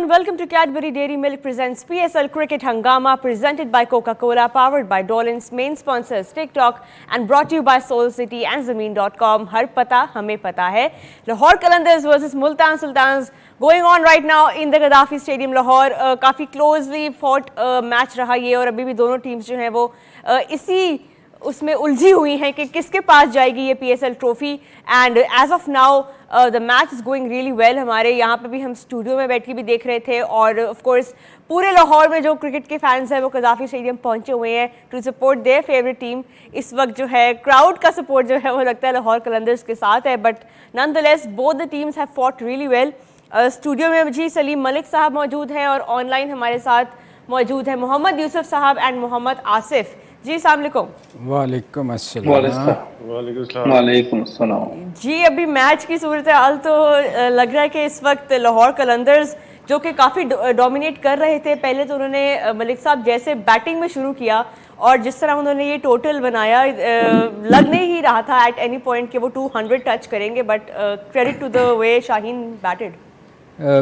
and welcome to Cadbury Dairy Milk presents PSL Cricket Hangama, presented by Coca-Cola, powered by Dolan's, main sponsors TikTok, and brought to you by Soul City and Zameen.com. हर पता हमें पता है. Lahore Qalandars versus Multan Sultans going on right now in the Gaddafi Stadium, Lahore. काफी closely fought match रहा ये, और अभी भी दोनों टीम्स जो हैं वो इसी उसमें उलझी हुई हैं कि किसके पास जाएगी ये PSL trophy. And as of now the match is going really well. हमारे यहाँ पे भी हम स्टूडियो में बैठ के भी देख रहे थे, और ऑफ कोर्स पूरे लाहौर में जो क्रिकेट के फैंस हैं वो गद्दाफी स्टेडियम पहुंचे हुए हैं to support their favourite team. इस वक्त जो है क्राउड का सपोर्ट जो है वो लगता है लाहौर कलंदर्स के साथ है, but nonetheless both the teams have fought really well. Studio में जी सलीम मलिक साहब मौजूद हैं, और ऑनलाइन हमारे साथ मौजूद है मोहम्मद यूसुफ साहब एंड मोहम्मद आसिफ. जी अस्सलाम वालेकुम. वालेकुम अस्सलाम. वालेकुम अस्सलाम. जी अभी मैच की सूरत हाल तो लग रहा है कि इस वक्त लाहौर कलंदर्स जो कि काफ़ी डोमिनेट कर रहे थे. पहले तो उन्होंने मलिक साहब जैसे बैटिंग में शुरू किया, और जिस तरह उन्होंने ये टोटल बनाया लग नहीं ही रहा था एट एनी पॉइंट कि वो 200 टच करेंगे, but credit to the way Shaheen batted.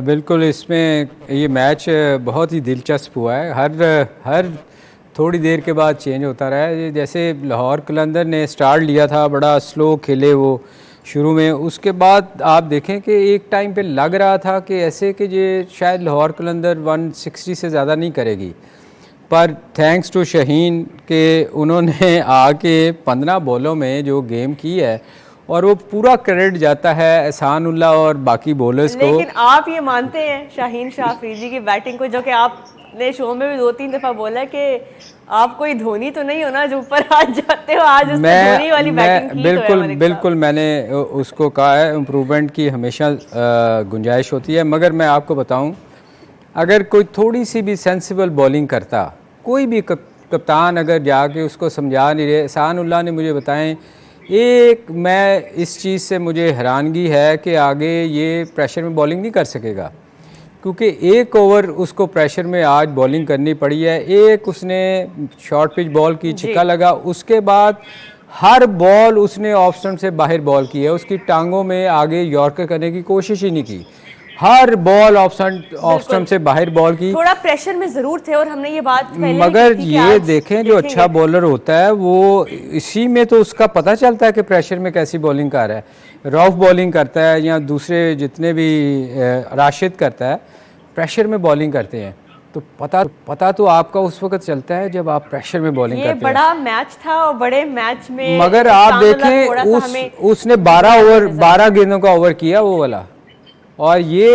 बिल्कुल, इसमें ये मैच बहुत ही दिलचस्प हुआ है. हर थोड़ी देर के बाद चेंज होता रहा है. जैसे लाहौर कलंदर ने स्टार्ट लिया था, बड़ा स्लो खेले वो शुरू में. उसके बाद आप देखें कि एक टाइम पे लग रहा था कि ऐसे कि ये शायद लाहौर कलंदर 160 से ज़्यादा नहीं करेगी, पर थैंक्स टू शाहीन के उन्होंने आके 15 बॉलों में जो गेम की है, और वो पूरा क्रेडिट जाता है एहसानुल्लाह और बाकी बॉलर्स को. लेकिन आप ये मानते हैं शाहीन शाह अफरीदी की बैटिंग को, जो कि आपने शो में भी 2-3 दफ़ा बोला कि आप कोई धोनी तो नहीं हो ना जो ऊपर आ जाते हो. आज उसने धोनी वाली बैटिंग की. बिल्कुल मैंने उसको कहा है इम्प्रूवमेंट की हमेशा गुंजाइश होती है. मगर मैं आपको बताऊं, अगर कोई थोड़ी सी भी सेंसिबल बॉलिंग करता, कोई भी कप्तान अगर जाके उसको समझा नहीं रहे. एहसानुल्लाह ने मुझे बताएं, मैं इस चीज़ से मुझे हैरानगी है कि आगे ये प्रेशर में बॉलिंग नहीं कर सकेगा, क्योंकि एक ओवर उसको प्रेशर में आज बॉलिंग करनी पड़ी है. एक उसने शॉर्ट पिच बॉल की, छिक्का लगा. उसके बाद हर बॉल उसने ऑफ स्टंप से बाहर बॉल की है. उसकी टांगों में आगे यॉर्कर करने की कोशिश ही नहीं की. हर बॉल ऑफ स्टंप से बाहर बॉल की. थोड़ा प्रेशर में ज़रूर थे, और हमने ये बात पहले मगर ये देखें जो अच्छा बॉलर होता है वो इसी में तो उसका पता चलता है कि प्रेशर में कैसी बॉलिंग कर रहा है. रॉफ बॉलिंग करता है या दूसरे जितने भी राशिद करता है, प्रेशर में बॉलिंग करते हैं, तो पता तो आपका उस वक्त चलता है जब आप प्रेशर में बॉलिंग करते हैं. ये बड़ा मैच था, और बड़े मैच में मगर आप देखें उसने 12 गेंदों का ओवर किया वो वाला, और ये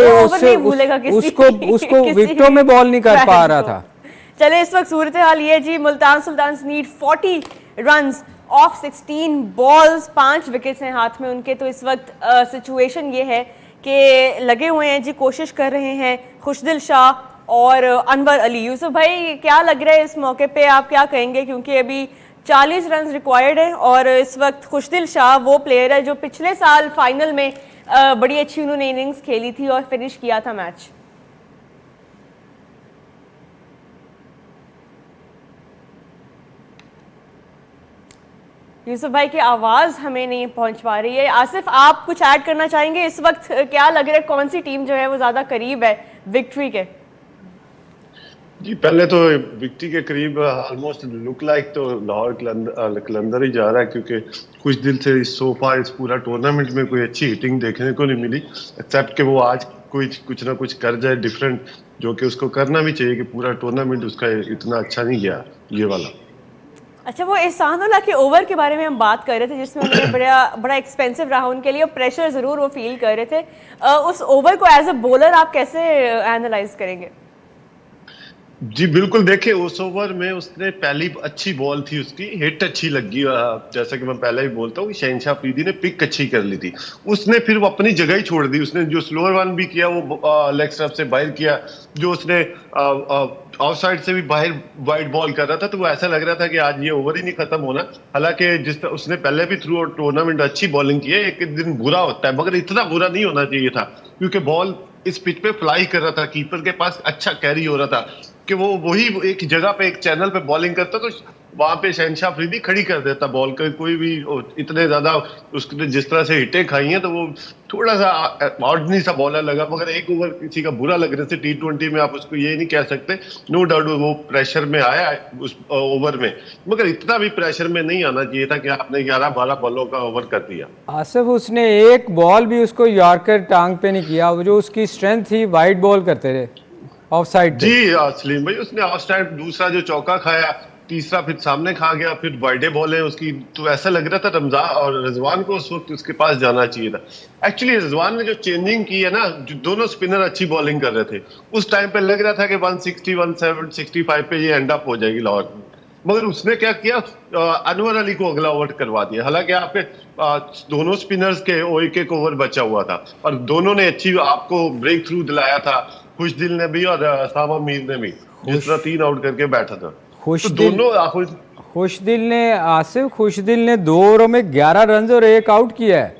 उसको विकेटों में बॉल नहीं कर पा रहा था. चले इस वक्त सूरत हाल ये जी, Multan Sultans need 40 runs of 16 balls. 5 wickets हैं हाथ में उनके. तो इस वक्त सिचुएशन ये है कि लगे हुए हैं जी, कोशिश कर रहे हैं खुशदिल शाह और अनवर अली. यूसुफ भाई क्या लग रहा है इस मौके पे, आप क्या कहेंगे, क्योंकि अभी 40 रन रिक्वायर्ड है, और इस वक्त खुशदिल शाह वो प्लेयर है जो पिछले साल फाइनल में बड़ी अच्छी उन्होंने इनिंग्स खेली थी और फिनिश किया था मैच. यूसुफ भाई की आवाज़ हमें नहीं पहुंच पा रही है. आसिफ, आप कुछ ऐड करना चाहेंगे? इस वक्त क्या लग रहा है, कौन सी टीम जो है वो ज़्यादा करीब है विक्ट्री के? जी पहले तो विक्ट्री के करीब ऑलमोस्ट लुक लाइक तो लाहौर कलंदर ही जा रहा है, क्योंकि कुछ दिन से सो फार इस पूरा टूर्नामेंट में कोई अच्छी हिटिंग देखने को नहीं मिली, एक्सेप्ट कि वो आज कुछ ना कुछ कर जाए डिफरेंट, जो कि उसको करना भी चाहिए कि पूरा टूर्नामेंट उसका इतना अच्छा नहीं गया ये वाला. अच्छा, वो एहसानुल्लाह के ओवर के बारे में हम बात कर रहे थे, जिसमें उन्होंने बड़ा एक्सपेंसिव रहा उनके लिए, और प्रेशर ज़रूर वो फील कर रहे थे. उस ओवर को एज अ बॉलर आप कैसे एनालाइज करेंगे? जी बिल्कुल, देखिए उस ओवर में उसने पहली अच्छी बॉल थी, उसकी हिट अच्छी लगी. जैसा कि मैं पहले भी बोलता हूँ कि शहनशाह अफरीदी ने पिक अच्छी कर ली थी. उसने फिर वो अपनी जगह ही छोड़ दी. उसने जो स्लोअर वन भी किया वो लेग स्टंप से बाहर किया, जो उसने ऑफ साइड से भी बाहर वाइड बॉल कर रहा था, तो वो ऐसा लग रहा था कि आज ये ओवर ही नहीं खत्म होना. हालांकि उसने पहले भी थ्रू टूर्नामेंट अच्छी बॉलिंग की है. एक दिन बुरा होता है, मगर इतना बुरा नहीं होना चाहिए था, क्योंकि बॉल इस पिच पे फ्लाई कर रहा था, कीपर के पास अच्छा कैरी हो रहा था. कि वो वही एक जगह पे एक चैनल पे बॉलिंग करता तो वहां पे शहनशाह अफरीदी खड़ी कर देता बॉल का। कोई भी इतने ज्यादा उसने जिस तरह से हिटें खाई हैं तो वो थोड़ा सा ऑर्डिनरी सा बॉलर लगा, मगर एक ओवर किसी का बुरा लग रहा था। T20 में आप उसको ये नहीं कह सकते, नो डाउट वो प्रेशर में आया उस ओवर में, मगर इतना भी प्रेशर में नहीं आना चाहिए था कि आपने 11-12 बॉलों का ओवर कर दिया। आसिफ, उसने एक बॉल भी उसको यॉर्कर टांग पे नहीं किया, वो जो उसकी स्ट्रेंथ थी वाइड बॉल करते रहे ऑफ साइड। जी सलीम भाई, उसने ऑफ साइड दूसरा जो चौका खाया, तीसरा फिर सामने खा गया, फिर वाइडे बॉल है उसकी, तो ऐसा लग रहा था रमजान और रिजवान को उस वक्त उसके पास जाना चाहिए था। एक्चुअली रिजवान ने जो चेंजिंग की है ना, जो दोनों स्पिनर अच्छी बॉलिंग कर रहे थे, उस टाइम पे लग रहा था कि 160, 165 पे ये एंड अप हो जाएगी लाहौर, मगर उसने क्या किया, अनवर अली को अगला ओवर करवा दिया। हालांकि आपके दोनों स्पिनर्स के एक ओवर बचा हुआ था और दोनों ने अच्छी आपको ब्रेक थ्रू दिलाया था, खुशदिल ने भी और सामा मीर ने भी, जिस तरह 3 आउट करके बैठा था। खुशदिल ने आसिफ, खुशदिल ने 2 ओवरों में 11 रन और 1 आउट किया है।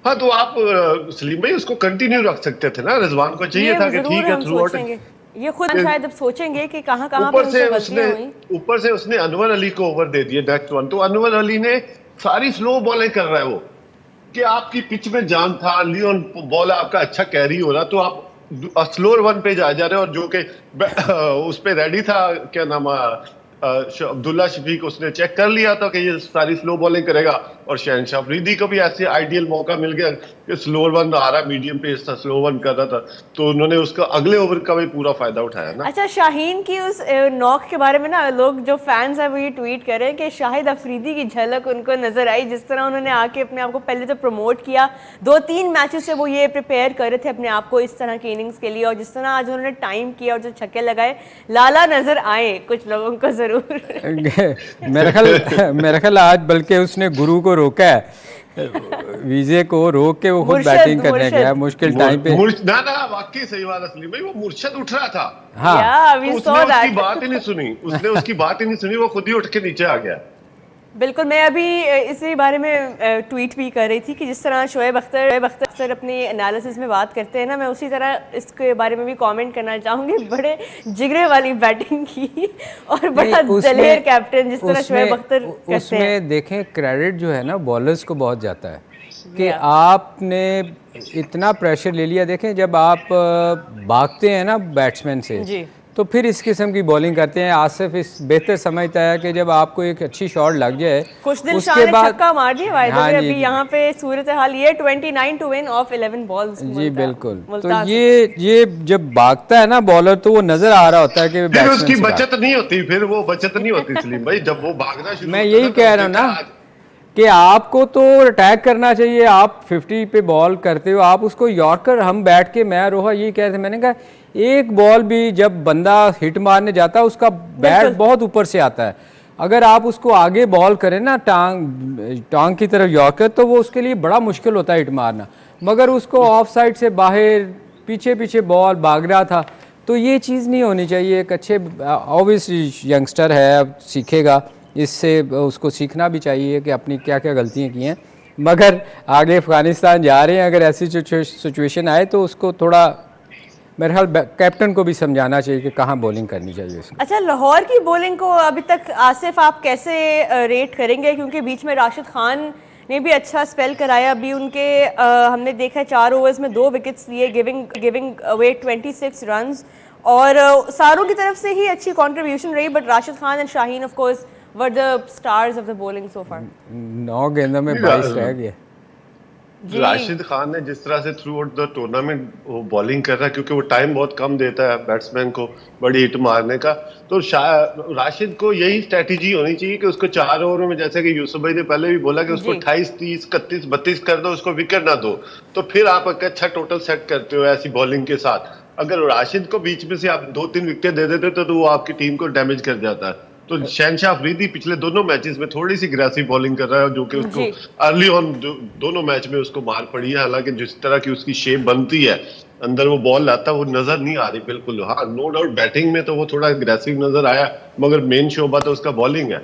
हाँ, तो आप सलीम भाई उसको कंटिन्यू रख सकते थे ना, रिजवान को चाहिए था कि ठीक है थ्रू आउट। ये खुद शायद अब सोचेंगे कि कहाँ पे ऊपर से उसने अनवर अली को ओवर दे दिया नेक्स्ट वन, तो अनवर अली ने सारी स्लो बॉलें कर रहा है वो, कि आपकी पिच में जान था, लियोन बॉल आपका अच्छा कैरी हो रहा, तो आप स्लोअर वन पे जा रहे हो, और जो कि उस पे रेडी था, क्या नाम अब्दुल्ला शफीक, उसने चेक कर लिया था कि ये सारी स्लो बॉलिंग करेगा, और शहनशाह अफरीदी को भी ऐसे आइडियल मौका मिल गया कि स्लोअर वन आ रहा, मीडियम पेस था, स्लो वन कर रहा था, तो उन्होंने उसका अगले ओवर का भी पूरा फायदा उठाया ना। अच्छा, शाहीन की उस नॉक के बारे में ना लोग जो फैंस है वो ये ट्वीट कर रहे हैं कि शाहिद अफरीदी की झलक उनको नजर आई, जिस तरह उन्होंने आके अपने आप को पहले तो प्रमोट किया, 2-3 मैचेस से वो ये प्रिपेयर कर रहे थे अपने आप को इस तरह की इनिंग्स के लिए, और जिस तरह आज उन्होंने टाइम किया और जो छक्के लगाए, लाला नजर आए कुछ लोगों को जरूर। मेरा ख्याल आज बल्कि उसने गुरु को रोका है, विजय को रोक के वो खुद बैटिंग करने गया मुश्किल टाइम पे। ना वाकई सही बात असली भाई, वो मुर्शद उठ रहा था। हाँ, तो उसने उसकी बात ही नहीं सुनी, उसने उसकी बात ही नहीं सुनी, वो खुद ही उठ के नीचे आ गया। बिल्कुल, मैं अभी इसी बारे में ट्वीट भी कर रही थी कि जिस तरह शोएब अख्तर अपनी एनालिसिस में बात करते हैं ना, मैं उसी तरह इसके बारे में भी कमेंट करना चाहूँगी। बड़े जिगरे वाली बैटिंग की और बड़ा दलेर कैप्टन जिस तरह शोएब अख्तर करते हैं। उसमें देखें क्रेडिट जो है ना बॉलर्स को बहुत जाता है कि आपने इतना प्रेशर ले लिया। देखें जब आप भागते हैं ना बैट्समैन से जी, तो फिर इस किस्म की बॉलिंग करते हैं। आसिफ इस बेहतर समझता है कि जब आपको एक अच्छी शॉट लग जाए, उसके बाद छक्का मार दिया वाहिद ने अभी यहाँ पे सूरत हाल ये 29 टू विन ऑफ 11 बॉल्स। जी बिल्कुल, तो ये जब भागता है ना बॉलर तो वो नजर आ रहा होता है कि फिर उसकी बचत नहीं होती, फिर वो बचत नहीं होती सलीम भाई, जब वो भागना शुरू। मैं यही कह रहा हूँ ना कि आपको तो अटैक करना चाहिए। आप 50 पे बॉल करते हो, आप उसको यॉर्कर, हम बैठ के मैं रोहा यही कह रहे थे, मैंने कहा एक बॉल भी जब बंदा हिट मारने जाता है उसका बैट बहुत ऊपर से आता है, अगर आप उसको आगे बॉल करें ना टांग की तरफ यॉर्कर, तो वो उसके लिए बड़ा मुश्किल होता है हिट मारना। मगर उसको ऑफ साइड से बाहर पीछे बॉल भाग रहा था, तो ये चीज़ नहीं होनी चाहिए। एक अच्छे ऑब्वियसली यंगस्टर है, अब सीखेगा, इससे उसको सीखना भी चाहिए कि अपनी क्या क्या गलतियाँ की हैं। मगर आगे अफगानिस्तान जा रहे हैं, अगर ऐसी सिचुएशन आए तो उसको थोड़ा मेरे ख्याल कैप्टन को भी समझाना चाहिए कि कहाँ बॉलिंग करनी चाहिए उसको। अच्छा, लाहौर की बॉलिंग को अभी तक आसिफ आप कैसे रेट करेंगे, क्योंकि बीच में राशिद खान ने भी अच्छा स्पेल कराया, अभी उनके हमने देखा 4 ओवर्स में 2 विकेट्स लिए, गिविंग अवे 26 रन्स, और सारों की तरफ से ही अच्छी कंट्रीब्यूशन रही, but Rashid Khan and Shaheen of course were the stars of the bowling so far. 9 गेंदों में 22 रह गए। राशिद खान ने जिस तरह से थ्रू आउट द टूर्नामेंट वो बॉलिंग कर रहा है, क्योंकि वो टाइम बहुत कम देता है बैट्समैन को बड़ी हिट मारने का, तो राशिद को यही स्ट्रेटेजी होनी चाहिए कि उसको 4 ओवरों में, जैसे कि यूसुफ भाई ने पहले भी बोला कि उसको 28, 30, 31, 32 कर दो, उसको विकेट ना दो, तो फिर आप एक अच्छा टोटल सेट करते हो ऐसी बॉलिंग के साथ। अगर राशिद को बीच में से आप 2-3 विकेट दे देते तो वो आपकी टीम को डैमेज कर जाता है। तो शहनशाह अफरीदी पिछले दोनों मैचेस में थोड़ी सी अग्रेसिव बॉलिंग कर रहा है, जो कि उसको अर्ली ऑन दोनों मैच में उसको मार पड़ी है। हालांकि जिस तरह की उसकी शेप बनती है, अंदर वो बॉल लाता है, वो नजर नहीं आ रही बिल्कुल। हाँ, नो डाउट बैटिंग में तो वो थोड़ा अग्रेसिव नजर आया, मगर मेन शोबा तो उसका बॉलिंग है।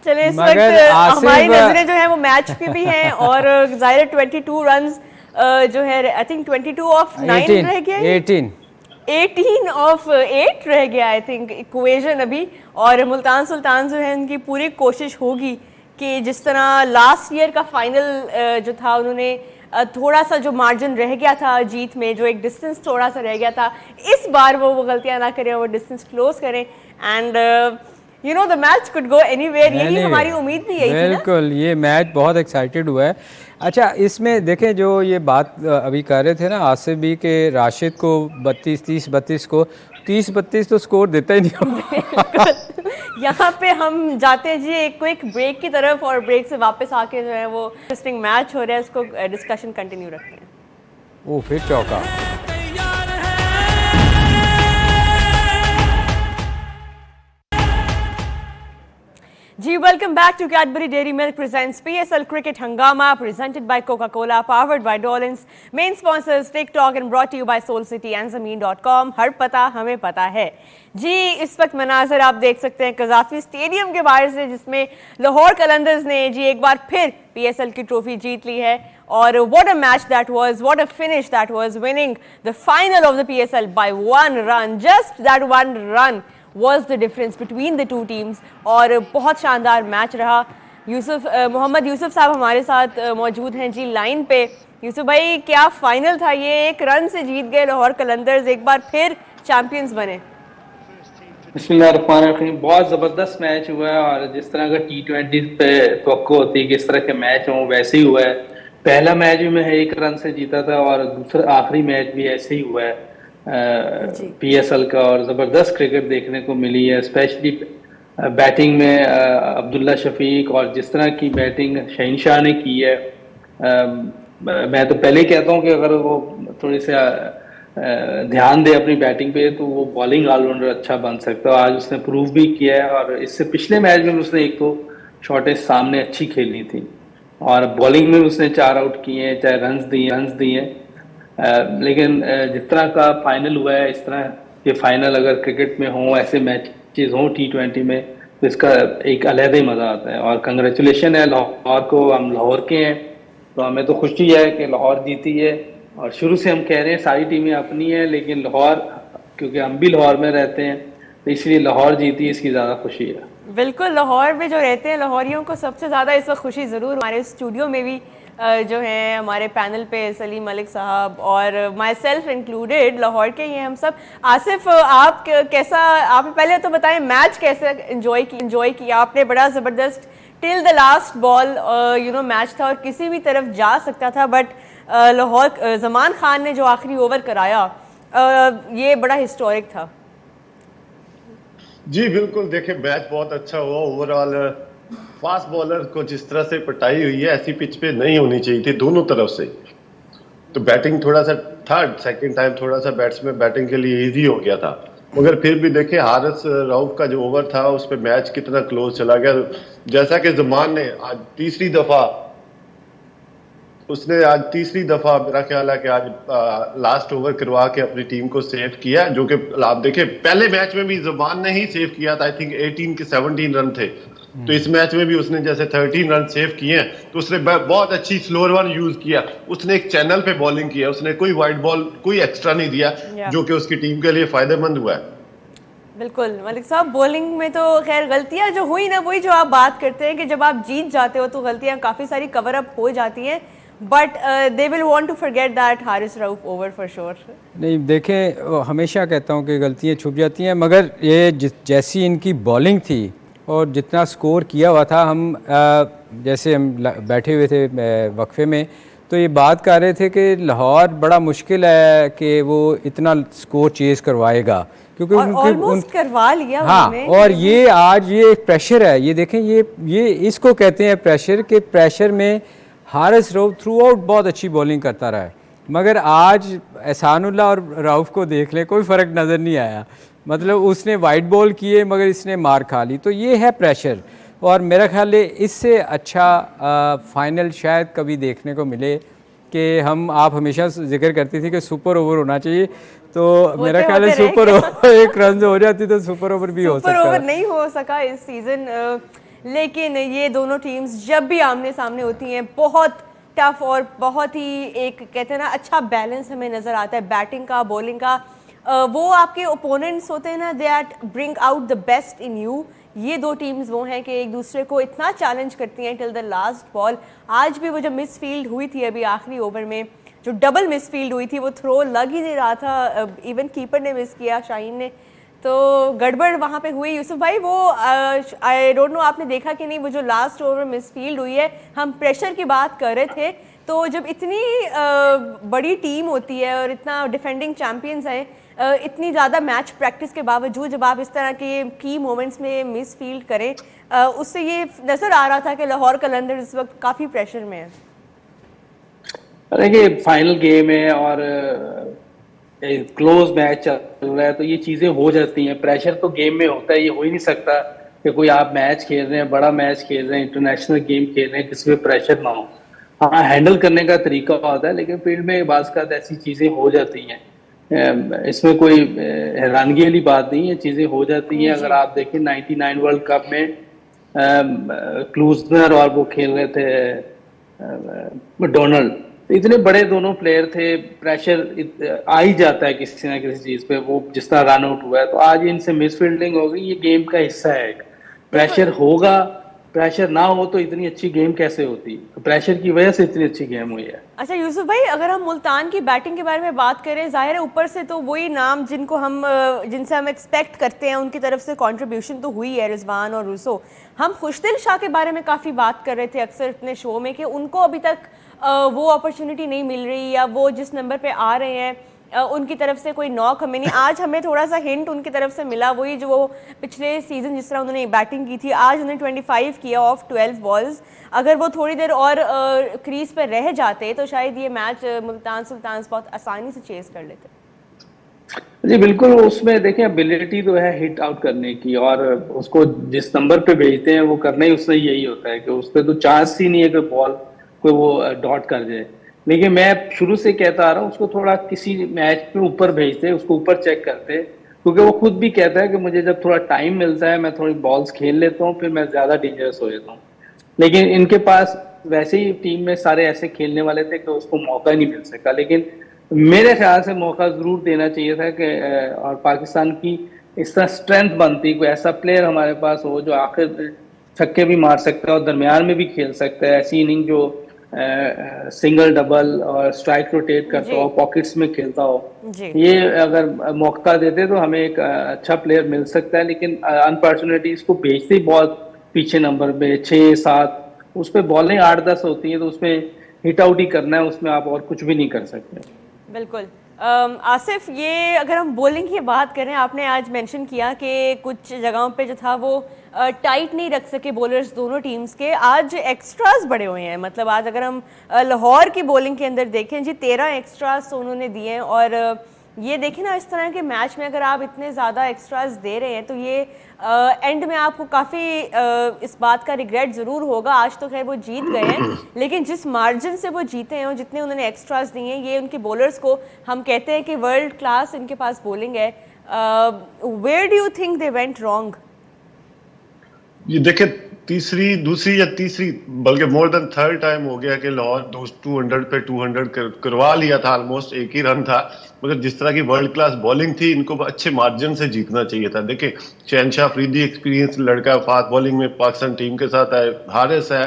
चलिए, इस वक्त हमारी नजरें जो है वो मैच पे भी हैं, और जाहिर 22 रन्स जो है, आई थिंक 22 ऑफ 9 रह गए, 18 ऑफ 8 रह गया आई थिंक इक्वेशन अभी, और मुल्तान सुल्तान जो है उनकी पूरी कोशिश होगी कि जिस तरह लास्ट ईयर का फाइनल जो था उन्होंने थोड़ा सा जो मार्जिन रह गया था जीत में, जो एक डिस्टेंस थोड़ा सा रह गया था, इस बार वो गलतियां ना करें, वो डिस्टेंस क्लोज करें and you know the match could go anywhere. यही हमारी उम्मीद भी यही थी ना? बिल्कुल, ये मैच बहुत एक्साइटेड हुआ है। अच्छा, इसमें देखें जो ये बात अभी कर रहे थे ना आसिफ भी के राशिद को 32 को 30-32 तो स्कोर देता ही नहीं हो। यहाँ पे हम जाते हैं जी एक क्विक ब्रेक की तरफ, और ब्रेक से वापस आके जो है वो इंटरेस्टिंग मैच हो रहा है, उसको डिस्कशन कंटिन्यू रखते हैं। वो फिर चौका। जी welcome back to Cadbury Dairy Milk presents PSL cricket हंगामा presented by Coca-Cola, powered by Dolins, main sponsors TikTok and brought to you by Soul City and Zameen.com। हर पता हमें पता है जी। इस वक्त मनाजर आप देख सकते हैं कजाफी स्टेडियम के बाहर से, जिसमें लाहौर कलंदर्स ने जी एक बार फिर PSL की ट्रॉफी जीत ली है। और what a match that was, what a finish that was, winning the final of the PSL by 1 run, just that 1 run was the difference between the two teams। और बहुत शानदार मैच रहा। मोहम्मद यूसुफ साहब हमारे साथ मौजूद हैं जी लाइन पे। यूसुफ भाई, क्या फाइनल था ये, 1 रन से जीत गए लाहौर कलंदर्स, एक बार फिर चैंपियंस बने। बिस्मिल्लाहिर्रहमानिर्रहीम, बहुत ज़बरदस्त मैच हुआ है, और जिस तरह का T20 पे तवक्को होती है कि इस तरह के मैच हों, वैसे ही हुआ है। पहला मैच भी मैं 1 रन से जीता था, और दूसरा आखिरी मैच भी ऐसे ही हुआ है PSL का, और ज़बरदस्त क्रिकेट देखने को मिली है। स्पेशली बैटिंग में अब्दुल्ला शफीक, और जिस तरह की बैटिंग शहनशाह ने की है, मैं तो पहले ही कहता हूँ कि अगर वो थोड़ी सा ध्यान दे अपनी बैटिंग पे तो वो बॉलिंग ऑलराउंडर अच्छा बन सकता है। आज उसने प्रूव भी किया है, और इससे पिछले मैच में उसने एक तो शॉटेज सामने अच्छी खेली थी, और बॉलिंग में उसने 4 आउट किए हैं, चाहे रन्स दिए। लेकिन जिस तरह का फाइनल हुआ है, इस तरह के फाइनल अगर क्रिकेट में हों, ऐसे मैचेस हों T20 में, तो इसका एक अलग ही मज़ा आता है। और कंग्रेचुलेशन है लाहौर को, हम लाहौर के हैं तो हमें तो खुशी है कि लाहौर जीती है। और शुरू से हम कह रहे हैं सारी टीमें अपनी हैं, लेकिन लाहौर, क्योंकि हम भी लाहौर में रहते हैं तो इसलिए लाहौर जीती, इसकी ज़्यादा खुशी है। बिल्कुल, लाहौर में जो रहते हैं लाहौरियों को सबसे ज़्यादा इस वक्त खुशी ज़रूर। हमारे स्टूडियो में भी जो हैं हमारे पैनल पे सलीम मलिक साहब और माई सेल्फ इंक्लूडेड लाहौर के ही हैं हम सब। आसिफ, आप कैसा, आप पहले तो बताएं मैच कैसे एंजॉय किया आपने? बड़ा ज़बरदस्त till the last ball you know match था, और किसी भी तरफ जा सकता था, बट लाहौर जमान खान ने जो आखिरी ओवर कराया ये बड़ा हिस्टोरिक था। जी बिल्कुल, देखिए मैच बहुत अच्छा हुआ ओवरऑल। फास्ट बॉलर को जिस तरह से पिटाई हुई है, ऐसी पिच पे नहीं होनी चाहिए थी दोनों तरफ से। तो बैटिंग थोड़ा सा थर्ड सेकंड टाइम थोड़ा सा बैट्समैन बैटिंग के लिए इजी हो गया था, मगर फिर भी देखिए हारिस रऊफ का जो ओवर था उस पे मैच कितना क्लोज चला गया। जैसा कि जमान ने आज तीसरी दफा मेरा ख्याल है कि आज लास्ट ओवर करवा के अपनी टीम को सेव किया, जो कि आप देखें पहले मैच में भी जमान ने ही सेव किया था। आई थिंक 18 के 17 रन थे, तो इस मैच में भी उसने जैसे 13 रन सेव किए हैं, तो उसने बहुत अच्छी स्लोअर वन यूज किया। उसने एक चैनल पे बॉलिंग किया, उसने कोई वाइड बॉल कोई एक्स्ट्रा नहीं दिया, जो कि उसकी टीम के लिए फायदेमंद हुआ है। बिल्कुल मलिक साहब, बॉलिंग में तो खैर गलतियां जो हुई ना, वही जो आप बात करते हैं कि जब आप जीत जाते हो तो गलतियां काफ़ी सारी कवर अप हो जाती हैं, but they will want to forget that Haris Rauf over for sure. नहीं, देखें हमेशा कहता हूँ कि गलतियाँ छुप जाती हैं, मगर ये जैसी इनकी बॉलिंग थी और जितना स्कोर किया हुआ था, हम जैसे हम बैठे हुए थे वक्फे में तो ये बात कर रहे थे कि लाहौर बड़ा मुश्किल है कि वो इतना स्कोर चेज करवाएगा, क्योंकि ऑलमोस्ट करवा लिया। हाँ, और ये आज ये एक प्रेशर है, ये देखें ये इसको कहते हैं प्रेशर, के प्रेशर में हारिस रऊफ थ्रू आउट बहुत अच्छी बॉलिंग करता रहा है, मगर आज एहसानुल्लाह और रऊफ को देख लें कोई फ़र्क नज़र नहीं आया। मतलब उसने वाइड बॉल किए मगर इसने मार खा ली, तो ये है प्रेशर। और मेरा ख्याल है इससे अच्छा फाइनल शायद कभी देखने को मिले कि आप हमेशा जिक्र करती थी कि सुपर ओवर होना चाहिए, तो मेरा ख्याल है सुपर ओवर 1 रन से हो जाती तो सुपर ओवर भी हो सकता है। सुपर ओवर नहीं हो सका इस सीज़न, लेकिन ये दोनों टीम्स जब भी आमने सामने होती हैं बहुत टफ और बहुत ही एक कहते हैं ना अच्छा बैलेंस हमें नज़र आता है बैटिंग का, बॉलिंग का। वो आपके ओपोनेंट्स होते हैं ना, they bring out the best in you. ये दो टीम्स वो हैं कि एक दूसरे को इतना चैलेंज करती हैं टिल द लास्ट बॉल। आज भी वो जब मिस फील्ड हुई थी अभी आखिरी ओवर में, जो डबल मिस फील्ड हुई थी, वो थ्रो लग ही नहीं रहा था, इवन कीपर ने मिस किया, शाहीन ने, तो गड़बड़ वहाँ पे हुई। यूसुफ भाई वो आई डोंट नो आपने देखा कि नहीं, वो जो लास्ट ओवर मिस फील्ड हुई है, हम प्रेशर की बात कर रहे थे, तो जब इतनी बड़ी टीम होती है और इतना डिफेंडिंग चैंपियंस हैं, इतनी ज़्यादा मैच प्रैक्टिस के बावजूद जब आप इस तरह के की मोमेंट्स में मिस फील्ड करें, उससे ये नज़र आ रहा था कि लाहौर कलंदर्स इस वक्त काफ़ी प्रेशर में है। देखिए फाइनल गेम है और क्लोज मैच चल रहा है, तो ये चीजें हो जाती हैं। प्रेशर तो गेम में होता है, ये हो ही नहीं सकता कि कोई आप मैच खेल रहे हैं, बड़ा मैच खेल रहे हैं, इंटरनेशनल गेम खेल रहे हैं, किसी पे प्रेशर ना हो। हाँ, हैंडल करने का तरीका होता है, लेकिन फील्ड में बाज़ का ऐसी चीजें हो जाती हैं। इसमें कोई हैरानगी वाली बात नहीं है, चीजें हो जाती हैं। अगर आप देखें 99 वर्ल्ड कप में क्लूजनर और वो खेल रहे थे डोनाल्ड, इतने बड़े दोनों प्लेयर थे, प्रेशर आ ही जाता है किसी ना किसी चीज पे। वो जिस तरह रन आउट हुआ है, तो आज इनसे मिसफील्डिंग हो गई, ये गेम का हिस्सा है। प्रेशर होगा, प्रेशर ना हो तो इतनी अच्छी गेम कैसे होती? प्रेशर की वजह से इतनी अच्छी गेम हुई है। अच्छा यूसुफ भाई, अगर हम मुल्तान की बैटिंग के बारे में बात करें, जाहिर है ऊपर से तो वही नाम जिनसे हम एक्सपेक्ट करते हैं, उनकी तरफ से कंट्रीब्यूशन तो हुई है, रिजवान और रूसो। हम खुशदिल शाह के बारे में काफ़ी बात कर रहे थे अक्सर अपने शो में कि उनको अभी तक वो अपॉर्चुनिटी नहीं मिल रही, या वो जिस नंबर पे आ रहे हैं उनकी तरफ से कोई नॉक हमें नहीं। आज हमें थोड़ा सा हिंट उनकी तरफ से मिला, वही जो वो पिछले सीजन जिस तरह उन्होंने बैटिंग की थी, आज उन्होंने 25 किया ऑफ 12 बॉल्स। अगर वो थोड़ी देर और क्रीज पर रह जाते तो शायद ये मैच मुल्तान सुल्तान्स बहुत आसानी से चेस कर लेते। जी बिल्कुल, उसमें देखें एबिलिटी तो है हिट आउट करने की, और उसको जिस नंबर पे भेजते हैं वो करना ही उससे यही होता है कि उस पर तो चांस ही नहीं है कि बॉल कोई वो डॉट कर जाए। लेकिन मैं शुरू से कहता आ रहा हूँ, उसको थोड़ा किसी मैच पे ऊपर भेजते, उसको ऊपर चेक करते, क्योंकि वो खुद भी कहता है कि मुझे जब थोड़ा टाइम मिलता है मैं थोड़ी बॉल्स खेल लेता हूँ, फिर मैं ज्यादा डेंजरस हो जाता हूँ। लेकिन इनके पास वैसे ही टीम में सारे ऐसे खेलने वाले थे कि उसको मौका नहीं मिल सका। लेकिन मेरे ख्याल से मौका जरूर देना चाहिए था कि और पाकिस्तान की इस तरह स्ट्रेंथ बनती, कोई ऐसा प्लेयर हमारे पास हो जो आखिर छक्के भी मार सकता है और दरमियान में भी खेल सकता है। ऐसी इनिंग जो सिंगल डबल और स्ट्राइक रोटेट करता हो, पॉकेट्स में खेलता हो, ये अगर मौका देते तो हमें एक अच्छा प्लेयर मिल सकता है। लेकिन अनफॉर्चुनेटली इसको भेजते ही बहुत पीछे नंबर पे 6-7, उस पर बॉलें 8-10 होती हैं, तो उसमें हिट आउट ही करना है, उसमें आप और कुछ भी नहीं कर सकते। बिल्कुल। आसिफ, ये अगर हम बॉलिंग की बात करें, आपने आज मेंशन किया कि कुछ जगहों पे जो था वो टाइट नहीं रख सके बॉलर्स दोनों टीम्स के। आज एक्स्ट्रास बड़े हुए हैं, मतलब आज अगर हम लाहौर की बॉलिंग के अंदर देखें जी, 13 एक्स्ट्रास उन्होंने दिए हैं। और ये देखें ना, इस तरह के मैच में अगर आप इतने ज़्यादा एक्स्ट्रास दे रहे हैं तो ये एंड में आपको काफ़ी इस बात का रिग्रेट ज़रूर होगा। आज तो खैर वो जीत गए हैं, लेकिन जिस मार्जिन से वो जीते हैं और जितने उन्होंने एक्स्ट्रास दिए हैं, ये उनके बॉलर्स को हम कहते हैं कि वर्ल्ड क्लास इनके पास बॉलिंग है। Where do you think they went wrong? ये देखे दूसरी या तीसरी, बल्कि मोर देन थर्ड टाइम हो गया कि लाहौर 200 पे 200 करवा लिया था, ऑलमोस्ट एक ही रन था। मगर जिस तरह की वर्ल्ड क्लास बॉलिंग थी, इनको अच्छे मार्जिन से जीतना चाहिए था। देखिए शहनशाह अफरीदी एक्सपीरियंस लड़का, फास्ट बॉलिंग में पाकिस्तान टीम के साथ है, हारिस है,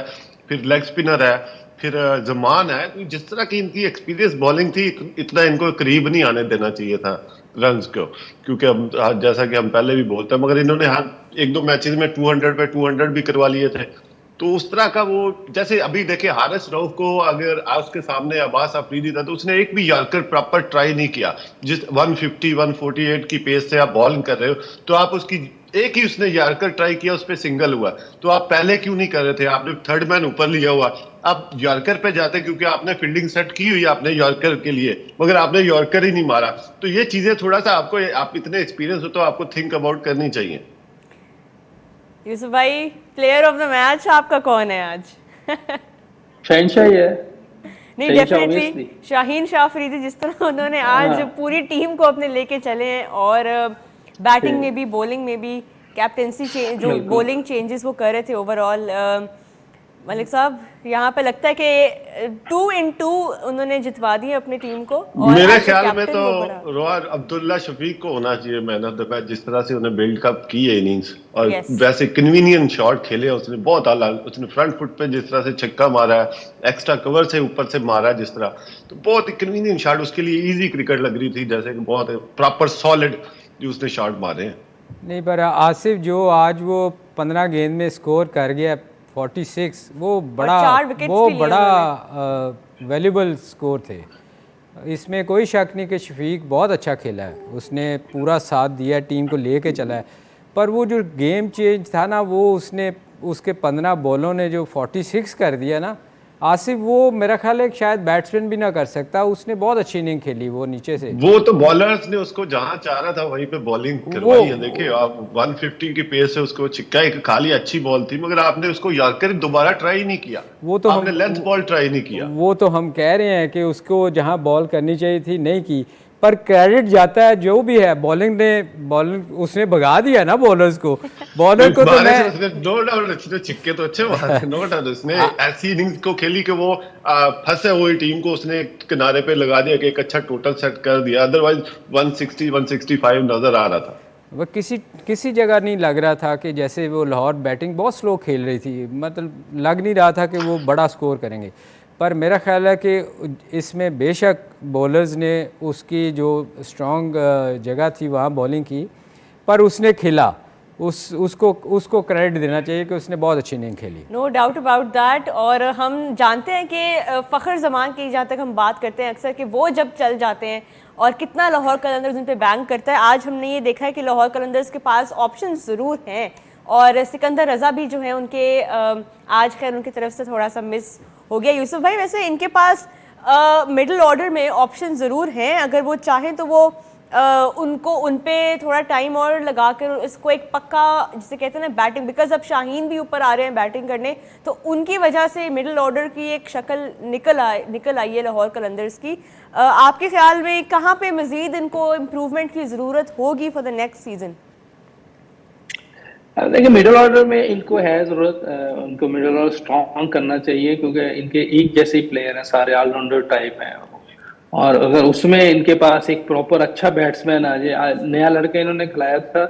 फिर लेग स्पिनर है, फिर जमान है। जिस तरह की इनकी एक्सपीरियंस बॉलिंग थी, इतना इनको करीब नहीं आने देना चाहिए था रन्स को, क्योंकि हम जैसा कि हम पहले भी बोलते हैं, मगर इन्होंने हाँ 1-2 मैचेस में 200 पे 200 भी करवा लिए थे। तो उस तरह का वो, जैसे अभी देखिए हारिस रऊफ को अगर उसके सामने अब्बास अफरीदी था तो उसने एक भी यॉर्कर प्रॉपर ट्राई नहीं किया। जिस 150-148 की पेस से आप बॉलिंग कर रहे हो, तो आप उसकी एक ही उसने यॉर्कर ट्राई किया, उस पर सिंगल हुआ, तो आप पहले क्यों नहीं कर रहे थे? आपने थर्ड मैन ऊपर लिया हुआ, आप यॉर्कर पे जाते क्योंकि आपने फील्डिंग सेट की हुई आपने यॉर्कर के लिए, मगर आपने यॉर्कर ही नहीं मारा। तो ये चीजें थोड़ा सा आपको, आप इतने एक्सपीरियंस हो तो आपको थिंक अबाउट करनी चाहिए। यूसुफ भाई, प्लेयर ऑफ द मैच आपका कौन है आज? शहनशाह ही है। नहीं, डेफिनेटली शाहीन शाह अफरीदी, जिस तरह उन्होंने आज पूरी टीम को अपने लेके चले हैं, और बैटिंग में भी बॉलिंग में भी कैप्टेंसी जो बॉलिंग चेंजेस वो कर रहे थे ओवरऑल। मलिक साहब, यहाँ पे लगता है कि 2-2 उन्होंने जितवा दी है अपनी टीम को। और मेरे आज ख्याल में कैप्टन तो वो बड़ा। रोहर अब्दुल्ला शफीक को होना चाहिए मैन ऑफ द मैच, जिस तरह से उन्हें बिल्ड अप की है इनिंग्स, और Yes. वैसे कन्वीनियंट शॉट खेले उसने बहुत आला। उसने फ्रंट फुट पे जिस तरह से छक्का मारा है, एक्स्ट्रा कवर से ऊपर से मारा है जिस तरह, तो बहुत ही कन्वीनियंट शॉट, उसके लिए इजी क्रिकेट लग रही थी, जैसे कि बहुत प्रॉपर सॉलिड जो उसने शॉट मारे हैं। नहीं, पर आसिफ जो आज वो 15 गेंद में स्कोर कर गया 46, वो बड़ा 4 विकेट्स वो भी लिए बड़ा वैल्यूबल स्कोर थे। इसमें कोई शक नहीं कि शफीक बहुत अच्छा खेला है, उसने पूरा साथ दिया, टीम को लेके चला है। पर वो जो गेम चेंज था ना, वो उसने उसके 15 बॉलों ने जो 46 कर दिया ना आसिफ, वो मेरा ख्याल है शायद बैट्समैन भी ना कर सकता। उसने बहुत अच्छी इनिंग खेली वो नीचे से। वो तो बॉलर्स ने उसको जहां चाह रहा था वहीं पे बॉलिंग करवाई है। देखिए आप 150 की पेस से उसको छिक्का एक खाली अच्छी बॉल थी, मगर आपने उसको यार्कर दोबारा ट्राई नहीं किया, वो तो आपने लेंथ बॉल ट्राई नहीं किया। वो तो हम कह रहे हैं कि उसको जहां बॉल करनी चाहिए थी नहीं की, पर क्रेडिट जाता है जो भी है बॉलिंग उसने भगा दिया ना बॉलर्स को। बॉलर को तो मैं नो डाउट उसने छिक्के तो अच्छे मारे, नो डाउट उसने ऐसी इनिंग्स को खेली कि वो फंसे हुई टीम को उसने किनारे पे लगा दिया कि एक अच्छा टोटल सेट कर दिया। अदरवाइज 160 165 नजर आ रहा था। वो किसी जगह नहीं लग रहा था कि जैसे वो लाहौर बैटिंग बहुत स्लो खेल रही थी, मतलब लग नहीं रहा था कि वो बड़ा स्कोर करेंगे। पर मेरा ख्याल है कि इसमें बेशक बॉलर्स ने उसकी जो स्ट्रॉन्ग जगह थी वहाँ बॉलिंग की, पर उसने खेला, उसको क्रेडिट देना चाहिए कि उसने बहुत अच्छी इनिंग खेली। No doubt about that. और हम जानते हैं कि फ़खर जमान की जहाँ तक हम बात करते हैं अक्सर कि वो जब चल जाते हैं और कितना लाहौर कलंदर्स उन पे बैंक करता है। आज हमने ये देखा है कि लाहौर कलंदर्स के पास ऑप्शन ज़रूर हैं, और सिकंदर रज़ा भी जो है उनके आज खैर उनकी तरफ से थोड़ा सा मिस हो गया। यूसुफ भाई, वैसे इनके पास मिडिल ऑर्डर में ऑप्शन ज़रूर हैं, अगर वो चाहें तो वो उनको उन पे थोड़ा टाइम और लगा कर इसको एक पक्का जिसे कहते हैं ना बैटिंग, बिकॉज अब शाहीन भी ऊपर आ रहे हैं बैटिंग करने, तो उनकी वजह से मिडिल ऑर्डर की एक शक्ल निकल आई है लाहौर कलंदर्स की। आपके ख्याल में कहाँ पे मज़ीद इनको इम्प्रूवमेंट की ज़रूरत होगी फॉर द नेक्स्ट सीजन? देखिए, मिडिल ऑर्डर में इनको है जरूरत, उनको मिडिल ऑर्डर स्ट्रॉन्ग करना चाहिए, क्योंकि इनके एक जैसे ही प्लेयर हैं, सारे ऑलराउंडर टाइप हैं, और अगर उसमें इनके पास एक प्रॉपर अच्छा बैट्समैन आ जाए। नया लड़का इन्होंने खिलाया था,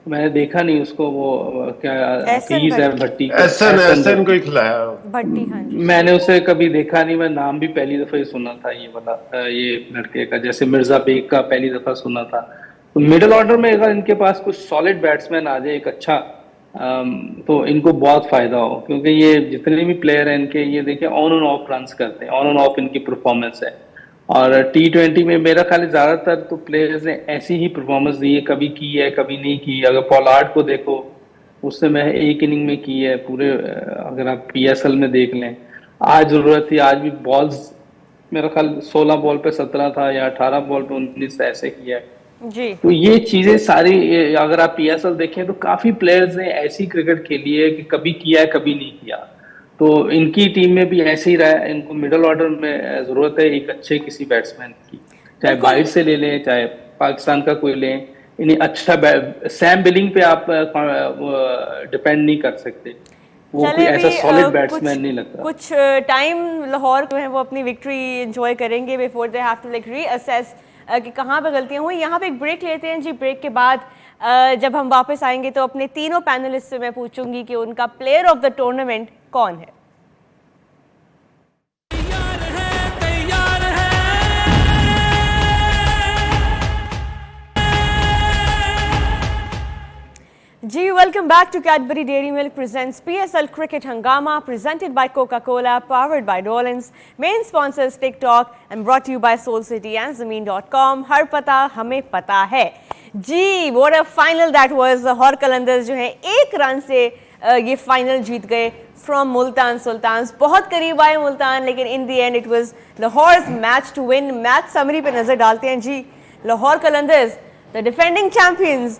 मैंने देखा नहीं उसको, वो क्या फीस है भट्टी, एसएन को ही खिलाया भट्टी। हाँ जी, मैंने उसे कभी देखा नहीं, मैं नाम भी पहली दफा ही सुना था ये वाला, ये लड़के का, जैसे मिर्जा बेग का पहली दफा सुना था। तो मिडिल ऑर्डर में अगर इनके पास कुछ सॉलिड बैट्समैन आ जाए एक अच्छा, तो इनको बहुत फायदा हो, क्योंकि ये जितने भी प्लेयर हैं इनके, ये देखिए ऑन एंड ऑफ रन्स करते हैं, ऑन एंड ऑफ इनकी परफॉर्मेंस है। और T20 में मेरा ख्याल है ज्यादातर तो प्लेयर्स ने ऐसी ही परफॉर्मेंस दी है, कभी की है कभी नहीं की। अगर पोलार्ड को देखो, उससे मैं एक इनिंग में की है पूरे, अगर आप PSL में देख लें, आज जरूरत थी, आज भी बॉल्स मेरा ख्याल 16 बॉल पे 17 था या 18 बॉल पे 19 ऐसे किया है जी। तो ये चीजें सारी, अगर आप PSL देखें तो काफी प्लेयर्स ने ऐसी क्रिकेट खेली है कि कभी किया है कभी नहीं किया। तो इनकी टीम में भी ऐसे ही रहा है, इनको मिडिल ऑर्डर में जरूरत है एक अच्छे किसी बैट्समैन की, चाहे बाइट से ले लें चाहे पाकिस्तान का कोई लें। इन्हें अच्छा सैम बिलिंग पे आप डिपेंड नहीं कर सकते, वो कोई ऐसा सॉलिड बैट्समैन नहीं लगता। कुछ टाइम लाहौर जो है वो अपनी विक्ट्री एंजॉय करेंगे before they have to like reassess कि कहाँ पे गलतियाँ हुई। यहाँ पे एक ब्रेक लेते हैं जी। ब्रेक के बाद जब हम वापस आएंगे तो अपने तीनों पैनलिस्ट से मैं पूछूंगी कि उनका प्लेयर ऑफ द टूर्नामेंट कौन है। जी, welcome back to Cadbury Dairy Milk presents PSL cricket हंगामा, presented by Coca-Cola, powered by Dolans, main sponsors TikTok and brought to you by Soul City and Zameen.com। हर पता हमें पता है जी। what a final that was। Lahore Qalandars जो है एक run से ये फाइनल जीत गए फ्रॉम मुल्तान सुल्तान्स। बहुत करीब आए मुल्तान, लेकिन in the end it was Lahore's match to win. Match summary पे नजर डालते हैं जी। Lahore Qalandars, the defending champions,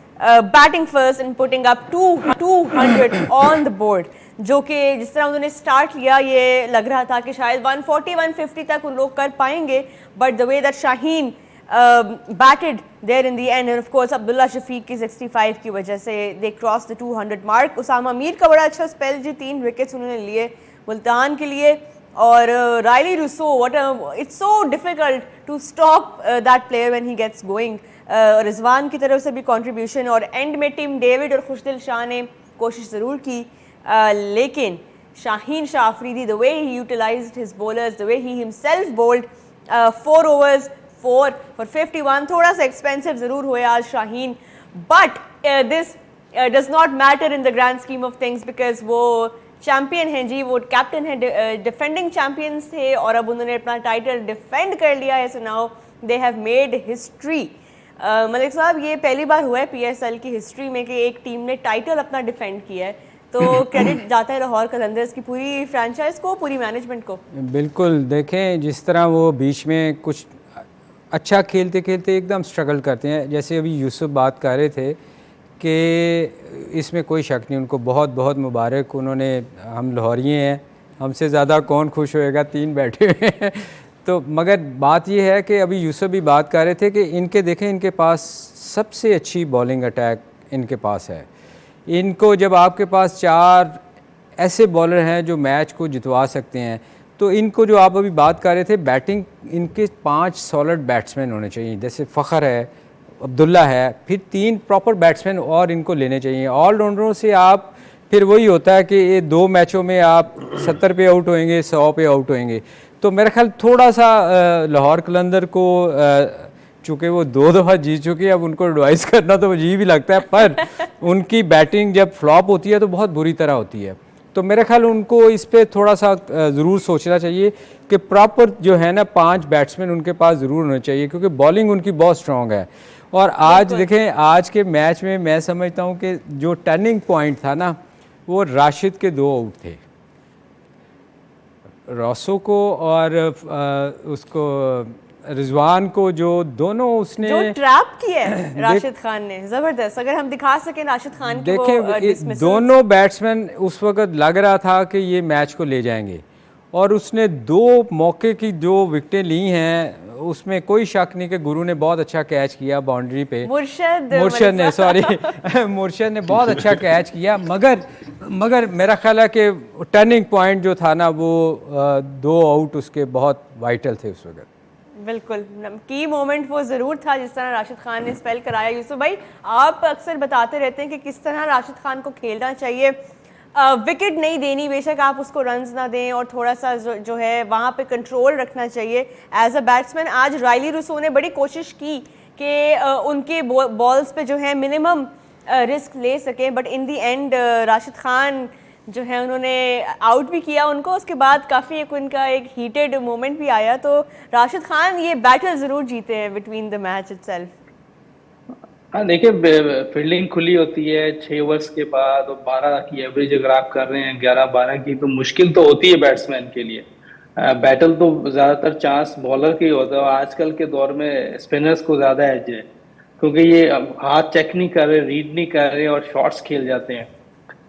batting first and putting up 200 on the board, जो कि जिस तरह उन्होंने स्टार्ट लिया ये लग रहा था कि शायद 140-150 तक उन लोग कर पाएंगे, but the way that Shaheen batted there in the end, and of course Abdullah Shafiq की 65 की वजह से they crossed the 200 mark. Usama Mir का बड़ा अच्छा स्पेल जी, 3 विकेट्स उन्होंने लिए मुल्तान के लिए. और Rilee Rossouw, it's so difficult to stop that player when he gets going. Rizwan की तरफ से भी कंट्रीब्यूशन, और एंड में टिम डेविड और खुशदिल शाह ने कोशिश ज़रूर की, लेकिन Shaheen Shah Afridi, the way he utilized his bowlers, the way he himself bowled, 4 overs 4 for 51. थोड़ा सा एक्सपेंसिव ज़रूर हुए आज Shaheen, but this does not matter in the grand scheme of things, because वो चैम्पियन हैं जी, वो कैप्टन हैं, डिफेंडिंग चैम्पियंस थे और अब उन्होंने अपना टाइटल डिफेंड कर लिया है. So now they have made history. Malik साहब, ये पहली बार हुआ है PSL की हिस्ट्री में कि एक टीम ने टाइटल अपना डिफेंड किया है, तो क्रेडिट जाता है लाहौर कलंदर्स की पूरी फ्रेंचाइज को, पूरी मैनेजमेंट को. बिल्कुल, देखें जिस तरह वो बीच में कुछ अच्छा खेलते खेलते एकदम स्ट्रगल करते हैं, जैसे अभी यूसुफ बात कर रहे थे कि इसमें कोई शक नहीं, उनको बहुत बहुत मुबारक. उन्होंने, हम लाहौरी हैं, हमसे ज़्यादा कौन खुश होएगा, 3 बैठे हुए हैं. तो मगर बात ये है कि अभी यूसुफ भी बात कर रहे थे कि इनके देखें, इनके पास सबसे अच्छी बॉलिंग अटैक इनके पास है. इनको जब आपके पास 4 ऐसे बॉलर हैं जो मैच को जितवा सकते हैं, तो इनको जो आप अभी बात कर रहे थे, बैटिंग इनके 5 सॉलिड बैट्समैन होने चाहिए, जैसे फ़खर है, अब्दुल्ला है, फिर 3 प्रॉपर बैट्समैन और इनको लेने चाहिए. ऑलराउंडरों से आप फिर वही होता है कि ये 2 मैचों में आप 70 पे आउट होएंगे, 100 पे आउट होएंगे. तो मेरा ख्याल थोड़ा सा लाहौर कलंदर को, चूँकि वो 2 दफ़ा जीत चुके हैं, अब उनको एडवाइस करना तो अजीब ही लगता है, पर उनकी बैटिंग जब फ्लॉप होती है तो बहुत बुरी तरह होती है. तो मेरे ख्याल उनको इस पे थोड़ा सा ज़रूर सोचना चाहिए कि प्रॉपर जो है ना 5 बैट्समैन उनके पास ज़रूर होने चाहिए, क्योंकि बॉलिंग उनकी बहुत स्ट्रॉन्ग है. और आज देखें, आज के मैच में मैं समझता हूँ कि जो टर्निंग पॉइंट था ना, वो राशिद के 2 आउट थे, रॉसो को और उसको रिजवान को, जो दोनों उसने जो ट्रैप किया है राशिद खान ने, जबरदस्त. अगर हम दिखा सकें राशिद खान की देखें, दोनों बैट्समैन उस वक्त लग रहा था कि ये मैच को ले जाएंगे, और उसने 2 मौके की जो विकेटें ली हैं, उसमें कोई शक नहीं कि गुरु ने बहुत अच्छा कैच किया बाउंड्री पे, मुर्शद ने, सॉरी मुर्शद ने बहुत अच्छा कैच किया. मगर मेरा ख्याल है कि टर्निंग पॉइंट जो था ना, वो 2 आउट उसके बहुत वाइटल थे उस वक्त. बिल्कुल की मोमेंट वो ज़रूर था जिस तरह राशिद खान ने स्पेल कराया. यूसुफ भाई, आप अक्सर बताते रहते हैं कि किस तरह राशिद खान को खेलना चाहिए. विकेट नहीं देनी, बेशक आप उसको रन्स ना दें, और थोड़ा सा जो है वहाँ पे कंट्रोल रखना चाहिए एज अ बैट्समैन. आज रायली रूसो ने बड़ी कोशिश की कि उनके बॉल्स पे जो है मिनिमम रिस्क ले सकें, but in the and Rashid Khan जो है उन्होंने आउट भी किया उनको. उसके बाद काफ़ी उनका एक हीटेड मोमेंट भी आया. तो राशिद खान ये बैटल ज़रूर जीते हैं बिटवीन द मैच इटसेल्फ. हाँ, देखिए, फील्डिंग खुली होती है 6 ओवर्स के बाद, और 12 की एवरेज अगर आप कर रहे हैं, 11-12 की, तो मुश्किल तो होती है बैट्समैन के लिए. बैटल तो ज़्यादातर चांस बॉलर के ही होता है, और आजकल के दौर में स्पिनर्स को ज़्यादा एज है, क्योंकि ये हाथ चेक नहीं कर रहे, रीड नहीं कर रहे, और शॉट्स खेल जाते हैं.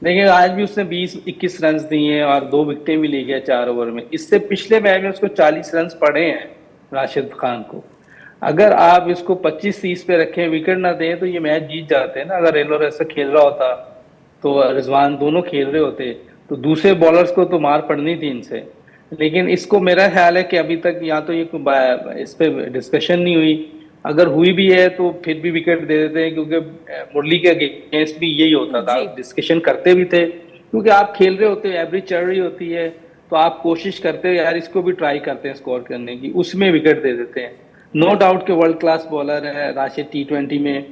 देखिए, आज भी उसने 20-21 रन दिए हैं और 2 विकेटें भी ली गए 4 ओवर में. इससे पिछले मैच में उसको 40 रन पड़े हैं राशिद खान को. अगर आप इसको 25-30 पे रखें, विकेट ना दें, तो ये मैच जीत जाते हैं ना. अगर रेलोर ऐसा खेल रहा होता, तो रिजवान दोनों खेल रहे होते, तो दूसरे बॉलर्स को तो मार पड़नी थी इनसे. लेकिन इसको मेरा ख्याल है कि अभी तक या तो ये इस पे डिस्कशन नहीं हुई, अगर हुई भी है तो फिर भी विकेट दे देते हैं, क्योंकि मुरली के अगेंस्ट भी यही होता था, डिस्कशन करते भी थे, क्योंकि आप खेल रहे होते हो, एवरेज चढ़ रही होती है, तो आप कोशिश करते हो यार इसको भी ट्राई करते हैं स्कोर करने की, उसमें विकेट दे देते हैं. नो डाउट के वर्ल्ड क्लास बॉलर है राशिद T20 में,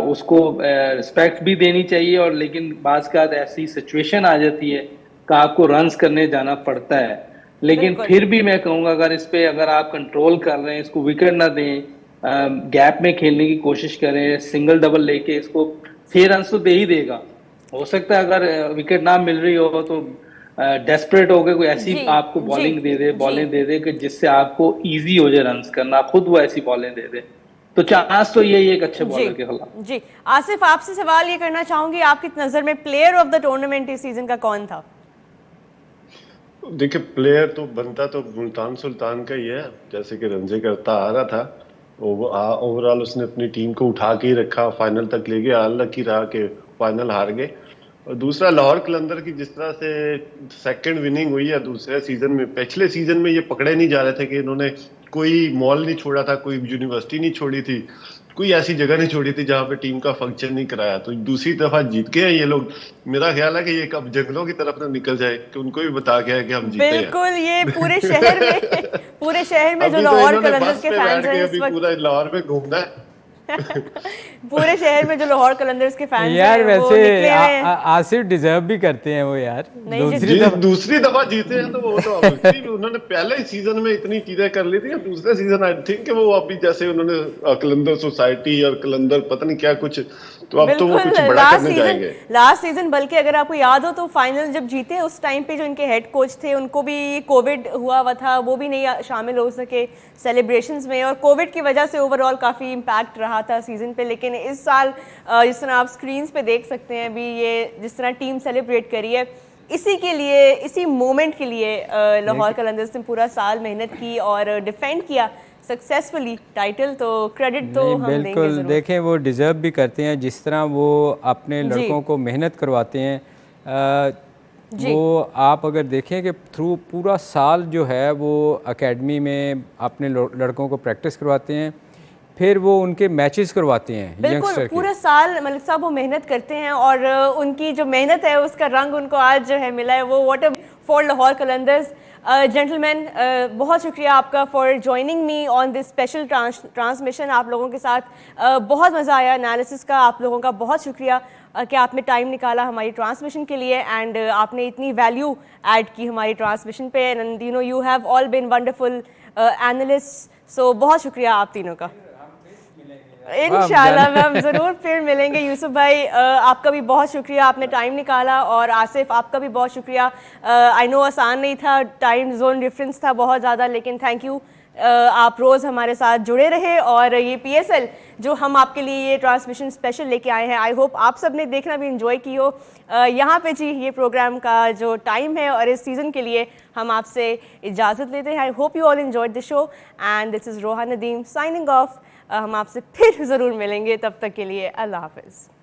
उसको रिस्पेक्ट भी देनी चाहिए. और लेकिन बाज़ का ऐसी सिचुएशन आ जाती है कि आपको रन्स करने जाना पड़ता है. लेकिन फिर भी मैं कहूँगा, अगर इस पे अगर आप कंट्रोल कर रहे हैं, इसको विकेट ना दें, गैप में खेलने की कोशिश करें, सिंगल डबल लेके इसको 6 रन तो दे ही देगा. हो सकता है अगर विकेट ना मिल रही हो तो डेस्परेट हो गए, कोई ऐसी आपको बॉलिंग दे दे कि जिससे आपको इजी हो जाए रन्स करना, खुद वो ऐसी बॉलिंग दे दे, तो चांस तो यही एक अच्छे बॉलर के खिलाफ. जी आसिफ, आपसे सवाल ये करना चाहूंगी, आपकी नजर में प्लेयर ऑफ द टूर्नामेंट इस सीजन का कौन था? देखिए, प्लेयर तो बनता तो मुल्तान सुल्तान का ही है, जैसे कि रंजे करता आ रहा था, ओवरऑल उसने अपनी टीम को उठा के ही रखा, फाइनल तक ले गया। अनलकी रहा कि फाइनल हार गए। और दूसरा लाहौर कलंदर की जिस तरह से सेकंड विनिंग हुई है दूसरे सीजन में, पिछले सीजन में ये पकड़े नहीं जा रहे थे कि इन्होंने कोई मॉल नहीं छोड़ा था, कोई यूनिवर्सिटी नहीं छोड़ी थी, कोई ऐसी जगह नहीं छोड़ी थी जहां पे टीम का फंक्शन नहीं कराया। तो दूसरी दफा जीत के हैं ये लोग। मेरा ख्याल है कि ये कब जंगलों की तरफ ना निकल जाए कि उनको भी बता गया है कि हम जीते हैं। बिल्कुल, ये पूरे शहर में जो अभी तो लाहौर इन्होंने कलंदर्स बस के पे फैंस बैठ के हैं इस अभी वक्त, पूरा लाहौर में घूमना है। पूरे शहर में जो लाहौर कलंदर्स के फैंस यार हैं वो वैसे निकले हुए हैं। आसिफ डिजर्व भी करते हैं वो यार। नहीं, दूसरी दफा जीते हैं तो वो तो उन्होंने पहले ही सीजन में इतनी चीजें कर ली थी। अब दूसरे सीजन आई थिंक वो अभी जैसे उन्होंने कलंदर सोसाइटी और कलंदर पता नहीं क्या कुछ, तो अब तो वो कुछ बड़ा करने जाएंगे। लास्ट सीजन बल्कि अगर आपको याद हो तो फाइनल जब जीते उस टाइम पे जो इनके हेड कोच थे उनको भी कोविड हुआ था, वो भी नहीं शामिल हो सके सेलिब्रेशंस में, और कोविड की वजह से ओवरऑल काफ़ी इम्पैक्ट रहा था सीजन पे। लेकिन इस साल जिस तरह आप स्क्रीन्स पे देख सकते हैं अभी, ये जिस तरह टीम सेलिब्रेट करी है, इसी के लिए, इसी मोमेंट के लिए लाहौर कलंदर्स ने पूरा साल मेहनत की और डिफेंड किया सक्सेसफुली टाइटल। तो क्रेडिट तो हम देंगे बिल्कुल, जरूर। देखें वो डिज़र्व भी करते हैं जिस तरह वो अपने लड़कों को मेहनत करवाते हैं। वो आप अगर देखें कि थ्रू पूरा साल जो है वो एकेडमी में अपने लड़कों को प्रैक्टिस करवाते हैं, फिर वो उनके मैचेस करवाते हैं बिल्कुल, पूरा साल मलिक साहब वो मेहनत करते हैं और उनकी जो मेहनत है उसका रंग उनको आज जो है मिला है। वो what a for Lahore Qalandars. Gentleman, बहुत शुक्रिया आपका for joining me on this special transmission. आप लोगों के साथ बहुत मज़ा आया एनालिसिस का। आप लोगों का बहुत शुक्रिया कि आपने टाइम निकाला हमारी ट्रांसमिशन के लिए, एंड आपने इतनी वैल्यू ऐड की हमारी ट्रांसमिशन पे, and you know you have all been wonderful analyst. So बहुत शुक्रिया आप तीनों का। इंशाल्लाह हम ज़रूर फिर मिलेंगे। यूसुफ भाई, आपका भी बहुत शुक्रिया, आपने टाइम निकाला, और आसिफ आपका भी बहुत शुक्रिया। आई नो आसान नहीं था, टाइम जोन डिफरेंस था बहुत ज़्यादा, लेकिन थैंक यू, आप रोज़ हमारे साथ जुड़े रहे। और ये PSL जो हम आपके लिए ये ट्रांसमिशन स्पेशल लेके आए हैं, आई होप आप सब ने देखना भी इंजॉय की हो। यहाँ पे जी ये प्रोग्राम का जो टाइम है और इस सीज़न के लिए हम आपसे इजाज़त लेते हैं। I hope you all enjoyed the show, and this is Roha Nadeem signing off. हम आपसे फिर ज़रूर मिलेंगे, तब तक के लिए अल्लाह हाफ़िज़।